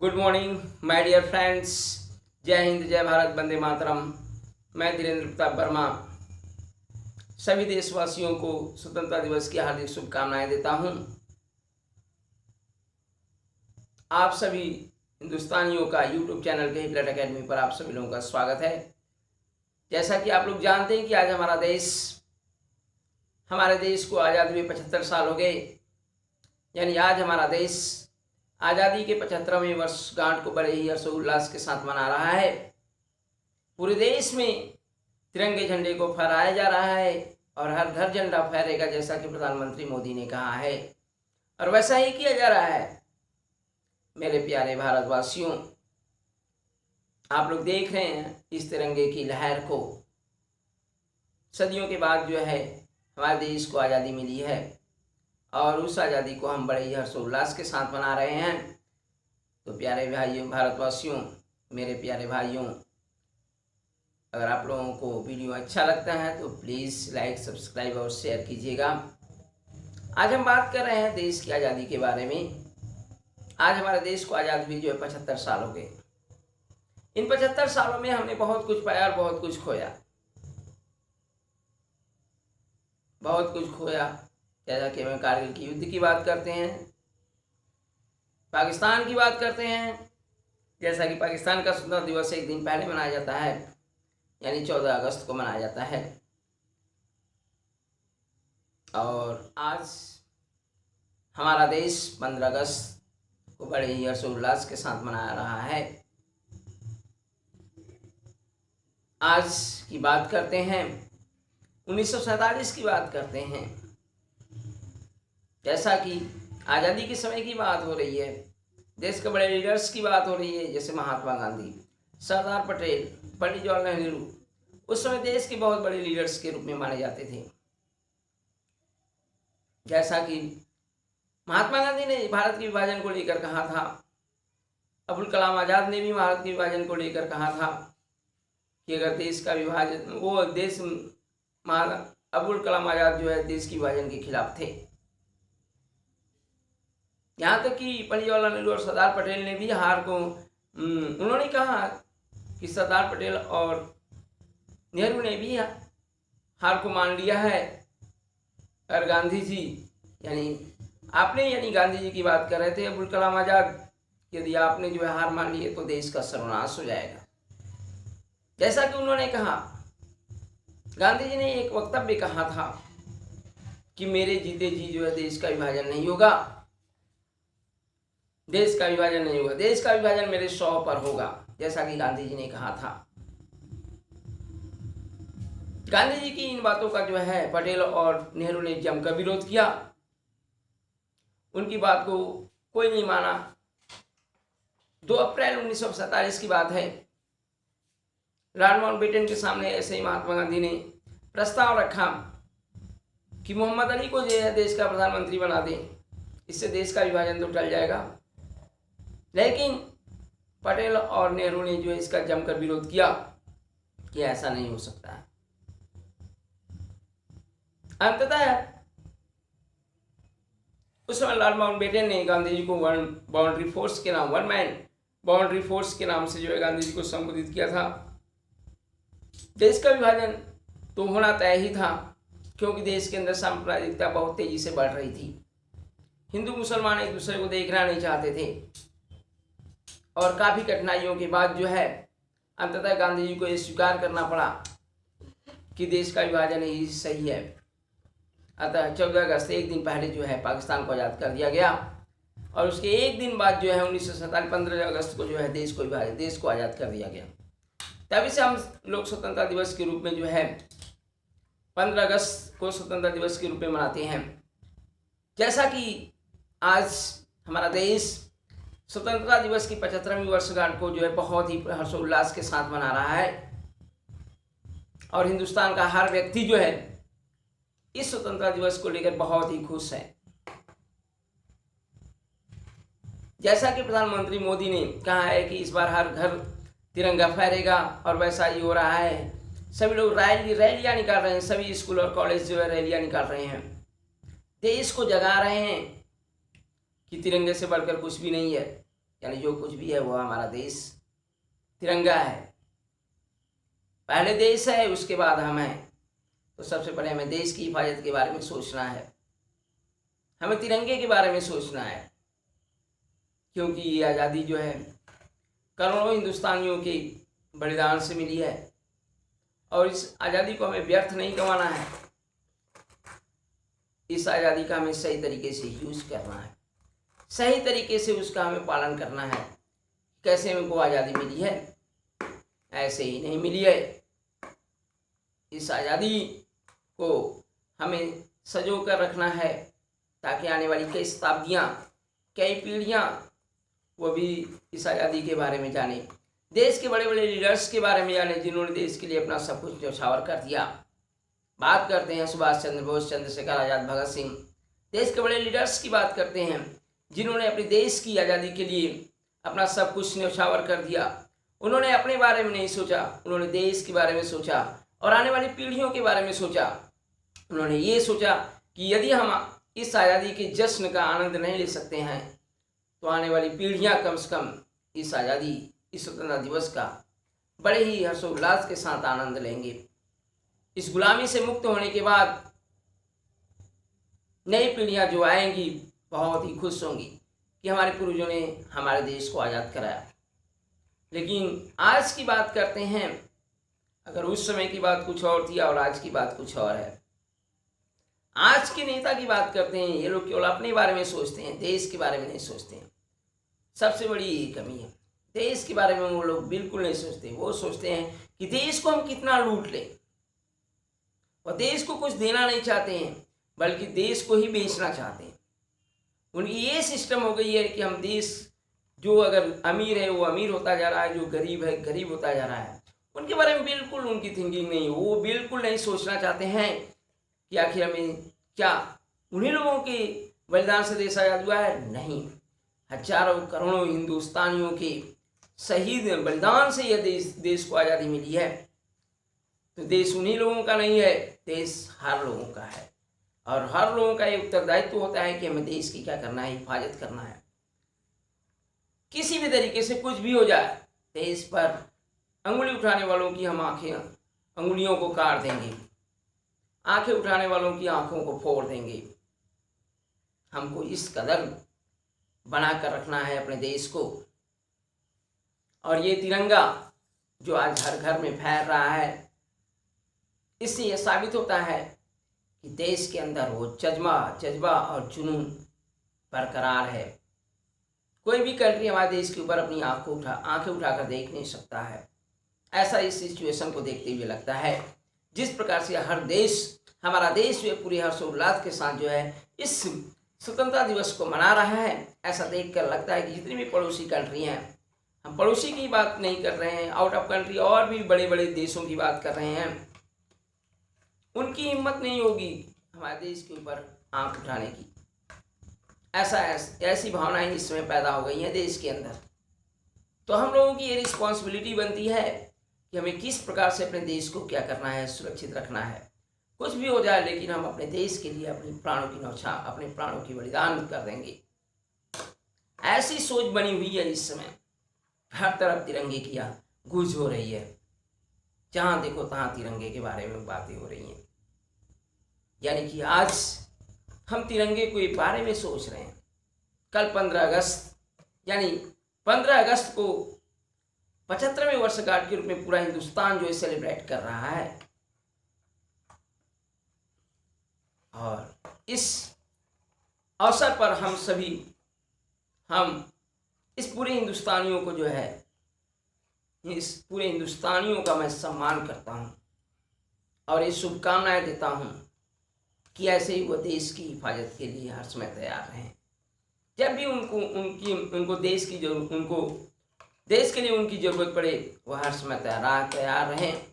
Good morning my dear friends. जय हिंद, जय भारत, वंदे मातरम। मैं धीरेन्द्र प्रताप वर्मा सभी देशवासियों को स्वतंत्रता दिवस की हार्दिक शुभकामनाएं देता हूं। आप सभी हिंदुस्तानियों का यूट्यूब चैनल के हिटलर एकेडमी पर आप सभी लोगों का स्वागत है। जैसा कि आप लोग जानते हैं कि आज हमारे देश को आज़ादी हुए 75 साल हो गए। यानी आज हमारा देश आज़ादी के 75वें वर्षगांठ को बड़े ही हर्षोल्लास के साथ मना रहा है। पूरे देश में तिरंगे झंडे को फहराया जा रहा है और हर घर झंडा फहरेगा, जैसा कि प्रधानमंत्री मोदी ने कहा है, और वैसा ही किया जा रहा है। मेरे प्यारे भारतवासियों, आप लोग देख रहे हैं इस तिरंगे की लहर को। सदियों के बाद हमारे देश को आज़ादी मिली है और उस आज़ादी को हम बड़े ही हर्षोल्लास के साथ मना रहे हैं। तो प्यारे भाइयों, भारतवासियों, मेरे प्यारे भाइयों, अगर आप लोगों को वीडियो अच्छा लगता है तो प्लीज़ लाइक, सब्सक्राइब और शेयर कीजिएगा। आज हम बात कर रहे हैं देश की आज़ादी के बारे में। आज हमारे देश को आज़ाद हुई 75 साल हो गए। इन 75 सालों में हमने बहुत कुछ पाया और बहुत कुछ खोया। जैसा कि हम कारगिल की युद्ध की बात करते हैं, पाकिस्तान की बात करते हैं। जैसा कि पाकिस्तान का स्वतंत्रता दिवस एक दिन पहले मनाया जाता है, यानी 14 अगस्त को मनाया जाता है। और आज हमारा देश 15 अगस्त को बड़े ही हर्षोल्लास के साथ मना रहा है। आज की बात करते हैं, 1947 की बात करते हैं। जैसा कि आज़ादी के समय की बात हो रही है, देश के बड़े लीडर्स की बात हो रही है, जैसे महात्मा गांधी, सरदार पटेल, पंडित जवाहरलाल नेहरू उस समय देश के बहुत बड़े लीडर्स के रूप में माने जाते थे। जैसा कि महात्मा गांधी ने भारत के विभाजन को लेकर कहा था, अब्दुल कलाम आज़ाद ने भी भारत के विभाजन को लेकर कहा था कि अगर देश का विभाजन, अब्दुल कलाम आज़ाद देश के विभाजन के खिलाफ थे। यहाँ तक कि पंडित जवाहरलाल नेहरू और सरदार पटेल ने भी उन्होंने कहा कि सरदार पटेल और नेहरू ने भी हार को मान लिया है। और गांधी जी गांधी जी की बात कर रहे थे, अब्दुल कलाम आज़ाद, यदि आपने हार मान ली है तो देश का सर्वनाश हो जाएगा। जैसा कि उन्होंने कहा, गांधी जी ने एक वक्तव्य कहा था कि मेरे जीते जी देश का विभाजन नहीं होगा, देश का विभाजन मेरे 100 पर होगा, जैसा कि गांधी जी ने कहा था। गांधी जी की इन बातों का पटेल और नेहरू ने जमकर विरोध किया। उनकी बात को कोई नहीं माना। 2 अप्रैल 1947 की बात है। लॉर्ड माउंटबेटन के सामने ऐसे ही महात्मा गांधी ने प्रस्ताव रखा कि मोहम्मद अली को देश का प्रधानमंत्री बना दें, इससे देश का विभाजन तो टल जाएगा। लेकिन पटेल और नेहरू ने इसका जमकर विरोध किया कि ऐसा नहीं हो सकता है। अंततः उस समय लॉर्ड माउंटबेटन ने गांधी जी को वन मैन बाउंड्री फोर्स के नाम से गांधी जी को संबोधित किया था। देश का विभाजन तो होना तय ही था, क्योंकि देश के अंदर सांप्रदायिकता बहुत तेजी से बढ़ रही थी। हिंदू मुसलमान एक दूसरे को देखना नहीं चाहते थे और काफ़ी कठिनाइयों के बाद अंततः गांधी जी को ये स्वीकार करना पड़ा कि देश का विभाजन ही सही है। अतः 14 अगस्त एक दिन पहले पाकिस्तान को आज़ाद कर दिया गया और उसके एक दिन बाद 1947 15 अगस्त को देश को आज़ाद कर दिया गया। तभी से हम लोग स्वतंत्रता दिवस के रूप में 15 अगस्त को स्वतंत्रता दिवस के रूप में मनाते हैं। जैसा कि आज हमारा देश स्वतंत्रता दिवस की 75वीं वर्षगांठ को बहुत ही हर्षोल्लास के साथ मना रहा है और हिंदुस्तान का हर व्यक्ति इस स्वतंत्रता दिवस को लेकर बहुत ही खुश है। जैसा कि प्रधानमंत्री मोदी ने कहा है कि इस बार हर घर तिरंगा फहरेगा, और वैसा ही हो रहा है। सभी लोग रैलियां निकाल रहे हैं, सभी स्कूल और कॉलेज रैलियां निकाल रहे हैं, देश को जगा रहे हैं कि तिरंगे से बढ़कर कुछ भी नहीं है। यानी जो कुछ भी है वो हमारा देश तिरंगा है। पहले देश है, उसके बाद हम हैं। तो सबसे पहले हमें देश की हिफाजत के बारे में सोचना है, हमें तिरंगे के बारे में सोचना है, क्योंकि ये आज़ादी जो है करोड़ों हिंदुस्तानियों के बलिदान से मिली है और इस आज़ादी को हमें व्यर्थ नहीं गंवाना है। इस आज़ादी का हमें सही तरीके से यूज करना है, सही तरीके से उसका हमें पालन करना है। कैसे हमको आज़ादी मिली है? ऐसे ही नहीं मिली है। इस आज़ादी को हमें सजो कर रखना है ताकि आने वाली कई शताब्दियाँ, कई पीढ़ियाँ वो भी इस आज़ादी के बारे में जाने, देश के बड़े बड़े लीडर्स के बारे में जाने जिन्होंने देश के लिए अपना सब कुछ न्यौछावर कर दिया। बात करते हैं सुभाष चंद्र बोस, चंद्रशेखर आज़ाद, भगत सिंह, देश के बड़े लीडर्स की बात करते हैं जिन्होंने अपने देश की आज़ादी के लिए अपना सब कुछ न्यौछावर कर दिया। उन्होंने अपने बारे में नहीं सोचा, उन्होंने देश के बारे में सोचा और आने वाली पीढ़ियों के बारे में सोचा। उन्होंने ये सोचा कि यदि हम इस आज़ादी के जश्न का आनंद नहीं ले सकते हैं तो आने वाली पीढ़ियां कम से कम इस आज़ादी, इस स्वतंत्रता दिवस का बड़े ही हर्षोल्लास के साथ आनंद लेंगे। इस गुलामी से मुक्त होने के बाद नई पीढ़ियां जो आएंगी बहुत ही खुश होंगी कि हमारे पूर्वजों ने हमारे देश को आज़ाद कराया। लेकिन आज की बात करते हैं, अगर उस समय की बात कुछ और थी और आज की बात कुछ और है। आज के नेता की बात करते हैं, ये लोग केवल अपने बारे में सोचते हैं, देश के बारे में नहीं सोचते हैं। सबसे बड़ी यही कमी है, देश के बारे में वो लोग बिल्कुल नहीं सोचते। वो सोचते हैं कि देश को हम कितना लूट लें, और देश को कुछ देना नहीं चाहते हैं बल्कि देश को ही बेचना चाहते हैं। उनकी ये सिस्टम हो गई है कि हम देश, जो अगर अमीर है वो अमीर होता जा रहा है, जो गरीब है गरीब होता जा रहा है। उनके बारे में बिल्कुल उनकी थिंकिंग नहीं है। वो बिल्कुल नहीं सोचना चाहते हैं कि आखिर हमें क्या उन्हीं लोगों के बलिदान से देश आज़ाद हुआ है? नहीं, हजारों करोड़ों हिंदुस्तानियों के शहीद बलिदान से यह देश को आज़ादी मिली है। तो देश उन्हीं लोगों का नहीं है, देश हर लोगों का है और हर लोगों का एक उत्तरदायित्व होता है कि हमें देश की क्या करना है, हिफाजत करना है। किसी भी तरीके से कुछ भी हो जाए, देश पर अंगुली उठाने वालों की हम अंगुलियों को काट देंगे, आंखें उठाने वालों की आंखों को फोड़ देंगे। हमको इस कदर बनाकर रखना है अपने देश को। और ये तिरंगा जो आज हर घर में फैल रहा है, इससे यह साबित होता है कि देश के अंदर वो जज्बा और जुनून बरकरार है। कोई भी कंट्री हमारे देश के ऊपर अपनी आंखें उठाकर देख नहीं सकता है। ऐसा इस सिचुएशन को देखते हुए लगता है जिस प्रकार से हर देश, हमारा देश जो पूरे हर्षोल्लास के साथ जो है इस स्वतंत्रता दिवस को मना रहा है। ऐसा देखकर लगता है कि जितनी भी पड़ोसी कंट्री हैं, हम पड़ोसी की बात नहीं कर रहे हैं, आउट ऑफ कंट्री और भी बड़े बड़े देशों की बात कर रहे हैं, उनकी हिम्मत नहीं होगी हमारे देश के ऊपर आंख उठाने की। ऐसी भावनाएं इस समय पैदा हो गई हैं देश के अंदर। तो हम लोगों की ये रिस्पॉन्सिबिलिटी बनती है कि हमें किस प्रकार से अपने देश को क्या करना है, सुरक्षित रखना है। कुछ भी हो जाए लेकिन हम अपने देश के लिए अपने प्राणों की न्यौछावर, अपने प्राणों की बलिदान कर देंगे। ऐसी सोच बनी हुई है इस समय। हर तरफ तिरंगे की गूंज हो रही है, जहां देखो तहां तिरंगे के बारे में बातें हो रही हैं। यानी कि आज हम तिरंगे के बारे में सोच रहे हैं। कल 15 अगस्त, यानी 15 अगस्त को 75वें वर्षगांठ के रूप में पूरा हिंदुस्तान जो है सेलिब्रेट कर रहा है। और इस अवसर पर हम इस पूरे हिंदुस्तानियों को जो है, इस पूरे हिंदुस्तानियों का मैं सम्मान करता हूँ और ये शुभकामनाएं देता हूँ कि ऐसे ही वो देश की हिफाजत के लिए हर समय तैयार रहें। जब भी उनको देश के लिए उनकी ज़रूरत पड़े, वो हर समय तैयार रहें।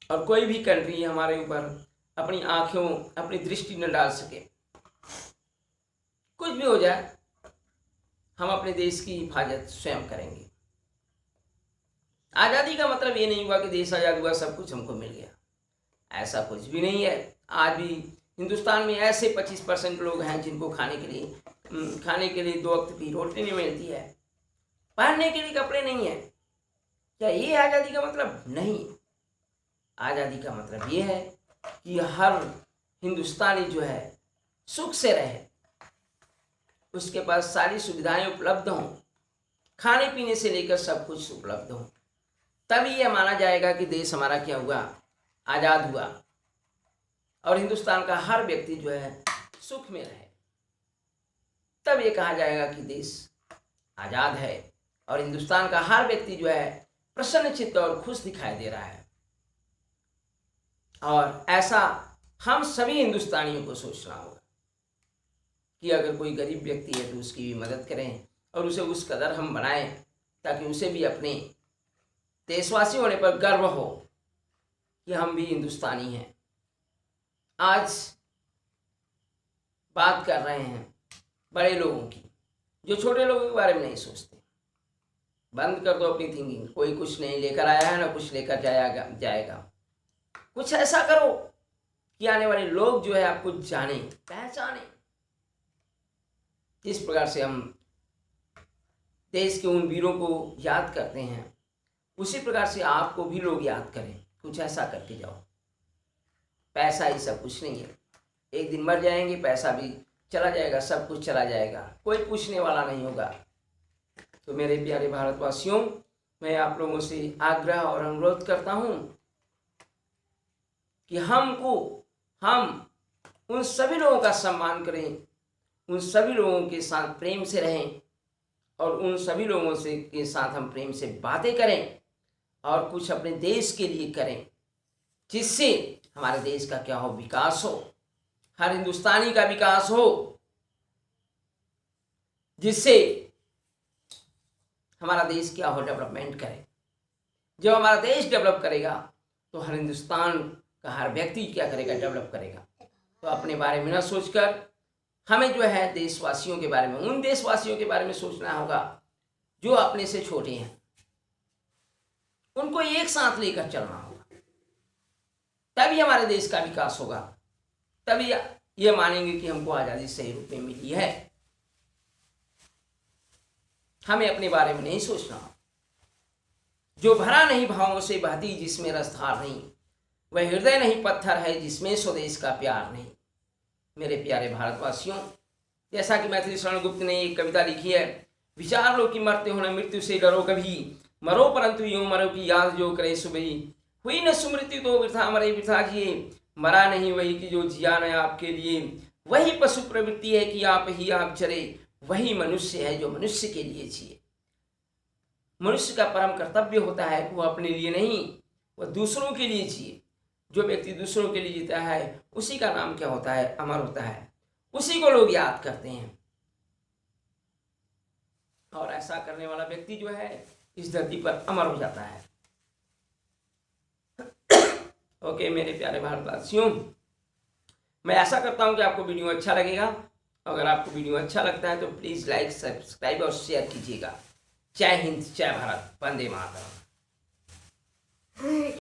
और कोई भी कंट्री हमारे ऊपर अपनी आँखों, अपनी दृष्टि न डाल सके। कुछ भी हो जाए, हम अपने देश की हिफाजत स्वयं करेंगे। आज़ादी का मतलब ये नहीं हुआ कि देश आज़ाद हुआ सब कुछ हमको मिल गया, ऐसा कुछ भी नहीं है। आज भी हिंदुस्तान में ऐसे 25% लोग हैं जिनको खाने के लिए खाने के लिए 2 वक्त की रोटी नहीं मिलती है, पहनने के लिए कपड़े नहीं है, क्या ये आज़ादी का मतलब? नहीं। आज़ादी का मतलब ये है कि हर हिंदुस्तानी जो है सुख से रहे, उसके पास सारी सुविधाएं उपलब्ध हों, खाने पीने से लेकर सब कुछ उपलब्ध हो, तभी यह माना जाएगा कि देश हमारा क्या हुआ, आज़ाद हुआ, और हिंदुस्तान का हर व्यक्ति जो है सुख में रहे, तब ये कहा जाएगा कि देश आज़ाद है और हिंदुस्तान का हर व्यक्ति जो है प्रसन्नचित्त और खुश दिखाई दे रहा है। और ऐसा हम सभी हिंदुस्तानियों को सोचना होगा कि अगर कोई गरीब व्यक्ति है तो उसकी भी मदद करें और उसे उस कदर हम बनाएं ताकि उसे भी अपने देशवासी होने पर गर्व हो कि हम भी हिंदुस्तानी हैं। आज बात कर रहे हैं बड़े लोगों की, जो छोटे लोगों के बारे में नहीं सोचते। बंद कर दो अपनी थिंकिंग, कोई कुछ नहीं लेकर आया है ना कुछ लेकर जाएगा। कुछ ऐसा करो कि आने वाले लोग जो है आपको जाने पहचाने। जिस प्रकार से हम देश के उन वीरों को याद करते हैं, उसी प्रकार से आपको भी लोग याद करें। कुछ ऐसा करके जाओ। पैसा ही सब कुछ नहीं है, एक दिन मर जाएंगे, पैसा भी चला जाएगा, सब कुछ चला जाएगा, कोई पूछने वाला नहीं होगा। तो मेरे प्यारे भारतवासियों, मैं आप लोगों से आग्रह और अनुरोध करता हूं कि हम उन सभी लोगों का सम्मान करें, उन सभी लोगों के साथ प्रेम से रहें और उन सभी लोगों से के साथ हम प्रेम से बातें करें और कुछ अपने देश के लिए करें, जिससे हमारे देश का क्या हो, विकास हो, हर हिंदुस्तानी का विकास हो, जिससे हमारा देश क्या हो, डेवलपमेंट करे। जब हमारा देश डेवलप करेगा तो हर हिंदुस्तान का हर व्यक्ति क्या करेगा, डेवलप करेगा। तो अपने बारे में न सोचकर हमें जो है देशवासियों के बारे में, उन देशवासियों के बारे में सोचना होगा जो अपने से छोटे हैं, उनको एक साथ लेकर चलना होगा, तभी हमारे देश का विकास होगा, तभी ये मानेंगे कि हमको आज़ादी सही रूप में मिली है। हमें अपने बारे में नहीं सोचना। जो भरा नहीं भावों से बहती जिसमें रसधार नहीं, वह हृदय नहीं पत्थर है जिसमें स्वदेश का प्यार नहीं। मेरे प्यारे भारतवासियों, जैसा कि मैथिली शरण गुप्त ने एक कविता लिखी है, विचार लो कि मरते हो न मृत्यु से डरो कभी, मरो परंतु यूं मरो की याद जो करे सुबही, हुई न सुमृत्यु तो वृथा मरे वृथा जिए, मरा नहीं वही कि जो जिया न आपके लिए, वही पशु प्रवृत्ति है कि आप ही आप चरे, वही मनुष्य है जो मनुष्य के लिए जिए। मनुष्य का परम कर्तव्य होता है कि वह अपने लिए नहीं, वह दूसरों के लिए जिए। जो व्यक्ति दूसरों के लिए जीता है उसी का नाम क्या होता है, अमर होता है, उसी को लोग याद करते हैं। और ऐसा करने वाला व्यक्ति जो है इस धरती पर अमर हो जाता है। ओके मेरे प्यारे भारतवासियों, मैं आशा करता हूं कि आपको वीडियो अच्छा लगेगा। अगर आपको वीडियो अच्छा लगता है तो प्लीज़ लाइक, सब्सक्राइब और शेयर कीजिएगा। जय हिंद, जय भारत, वंदे मातरम।